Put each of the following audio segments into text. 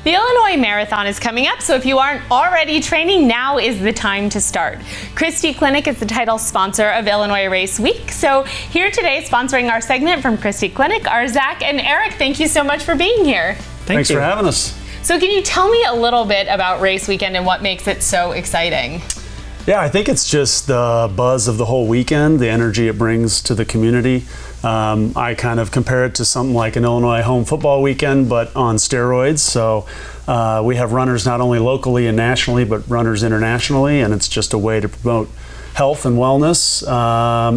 The Illinois Marathon is coming up, so if you aren't already training, now is the time to start. Christie Clinic is the title sponsor of Illinois Race Week. So here today, sponsoring our segment from Christie Clinic, are Zach and Eric. Thank you so much for being here. Thanks for having us. So can you tell me a little bit about Race Weekend and what makes it so exciting? Yeah, I think it's just the buzz of the whole weekend, the energy it brings to the community. I kind of compare it to something like an Illinois home football weekend, but on steroids. So we have runners not only locally and nationally, but runners internationally, and it's just a way to promote health and wellness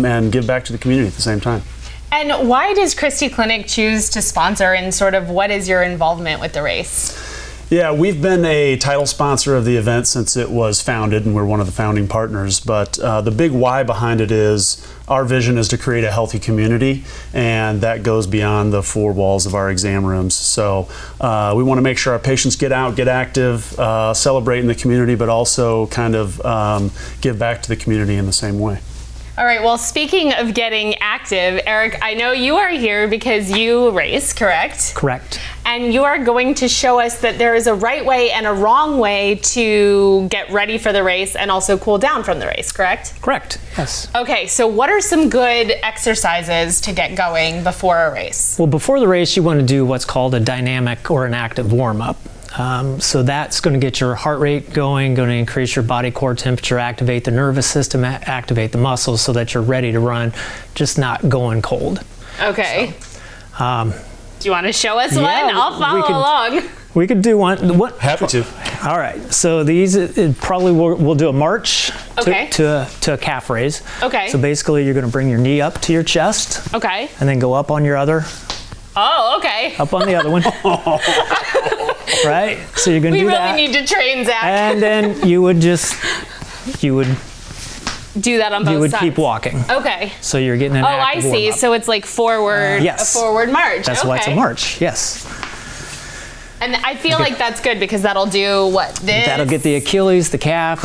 and give back to the community at the same time. And why does Christie Clinic choose to sponsor, and sort of what is your involvement with the race? Yeah, we've been a title sponsor of the event since it was founded, and we're one of the founding partners. But the big why behind it is our vision is to create a healthy community, and that goes beyond the four walls of our exam rooms. So we want to make sure our patients get out, get active, celebrate in the community, but also kind of give back to the community in the same way. All right, well, speaking of getting active, Eric, I know you are here because you race, correct? Correct. And you are going to show us that there is a right way and a wrong way to get ready for the race and also cool down from the race, correct? Correct, yes. Okay, so what are some good exercises to get going before a race? Well, before the race, you want to do what's called a dynamic or an active warm-up. So that's going to get your heart rate going to increase your body core temperature, activate the nervous system, activate the muscles so that you're ready to run, just not going cold. Okay. So, do you want to show us one? I'll follow along. We could do one. Happy to. All right. So these probably we'll do a march to a calf raise. Okay. So basically, you're going to bring your knee up to your chest. Okay. And then go up on your other. Oh, okay. Up on the other one. Right? So you're going to do that. We really need to train Zach. And then you would do that on both sides. You would keep walking. Okay. So you're getting an active I see. warm-up. So it's like forward, yes. A forward march. That's why it's a march, yes. And I feel like that's good because that'll do what? This? That'll get the Achilles, the calf.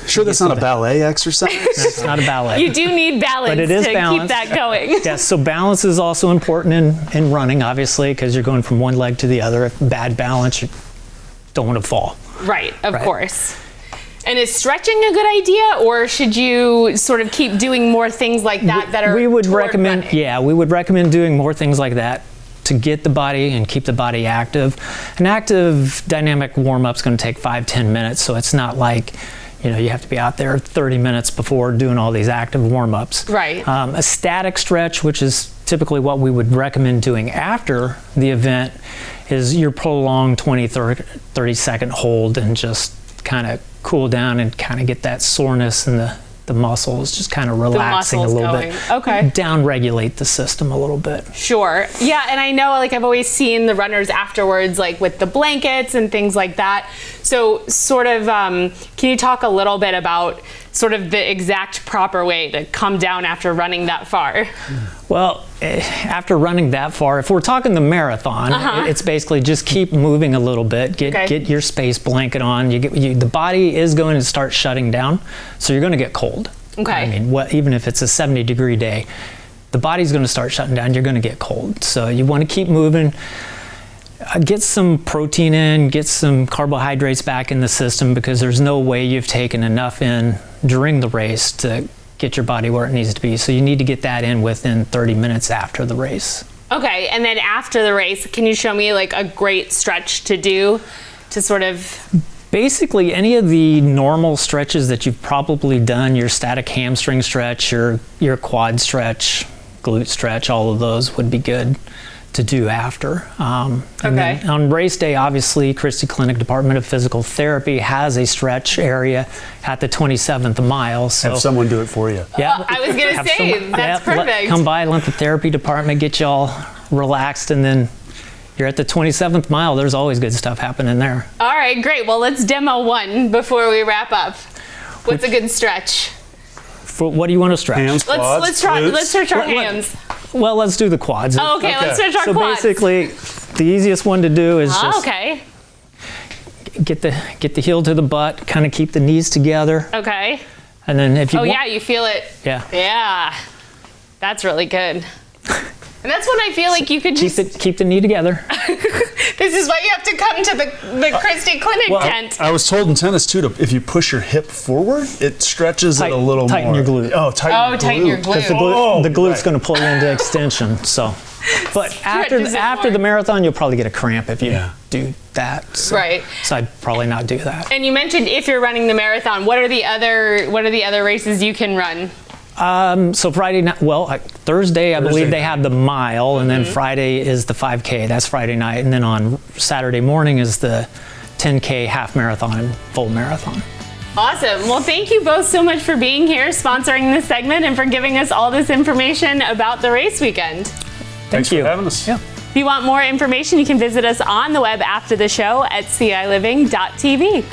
Sure that's not a ballet exercise? That's not a ballet. You do need balance but it is to balance. keep that going. Yes, so balance is also important in running, obviously, because you're going from one leg to the other. If bad balance, you don't want to fall. Right, of course. And is stretching a good idea, or should you sort of keep doing more things like that we would recommend running? Yeah, we would recommend doing more things like that to get the body and keep the body active. An active dynamic warm-up is going to take 5-10 minutes, so it's not like you have to be out there 30 minutes before doing all these active warm-ups. Right. A static stretch, which is typically what we would recommend doing after the event, is your prolonged 20-30 second hold and just kind of cool down and kind of get that soreness in the muscles, just kind of relaxing a little bit. Okay. Down regulate the system a little bit. Sure. Yeah, and I know I've always seen the runners afterwards with the blankets and things like that. So sort of can you talk a little bit about sort of the exact proper way to come down after running that far? Well, after running that far, if we're talking the marathon, it's basically just keep moving a little bit, get your space blanket on. The body is going to start shutting down, so you're going to get cold. Okay. I mean, even if it's a 70-degree day, the body's going to start shutting down. You're going to get cold, so you want to keep moving. Get some protein in, get some carbohydrates back in the system, because there's no way you've taken enough in during the race to get your body where it needs to be. So you need to get that in within 30 minutes after the race. Okay, and then after the race, can you show me a great stretch to do to sort of... Basically, any of the normal stretches that you've probably done, your static hamstring stretch, your quad stretch, glute stretch, all of those would be good to do after. And then on race day, obviously, Christie Clinic Department of Physical Therapy has a stretch area at the 27th mile. So have someone do it for you. Yeah, I was going to say, that's perfect. Come by, let the therapy department get you all relaxed, and then you're at the 27th mile. There's always good stuff happening there. All right, great. Well, let's demo one before we wrap up. What's a good stretch? What do you want to stretch? Hands, quads, let's stretch our hands. Well, let's do the quads. Oh, okay, let's stretch our quads. So basically, the easiest one to do is just get the heel to the butt, kind of keep the knees together. Okay. And then if you yeah, you feel it. Yeah. Yeah. That's really good. And that's when I feel like you could just keep the knee together. This is why you have to come to the Christie Clinic tent. I was told in tennis too, if you push your hip forward, it stretches it a little more. Tighten your glute. Oh, tighten your glute. Because the glute's going to pull you into extension. So, but after the marathon, you'll probably get a cramp if you do that. So, right. So I'd probably not do that. And you mentioned if you're running the marathon, what are the other races you can run? So Friday night, Thursday, I believe they have the mile, and then Friday is the 5K. That's Friday night, and then on Saturday morning is the 10K half marathon and full marathon. Awesome. Well, thank you both so much for being here, sponsoring this segment, and for giving us all this information about the race weekend. Thanks for having us. Yeah. If you want more information, you can visit us on the web after the show at ciLiving.tv.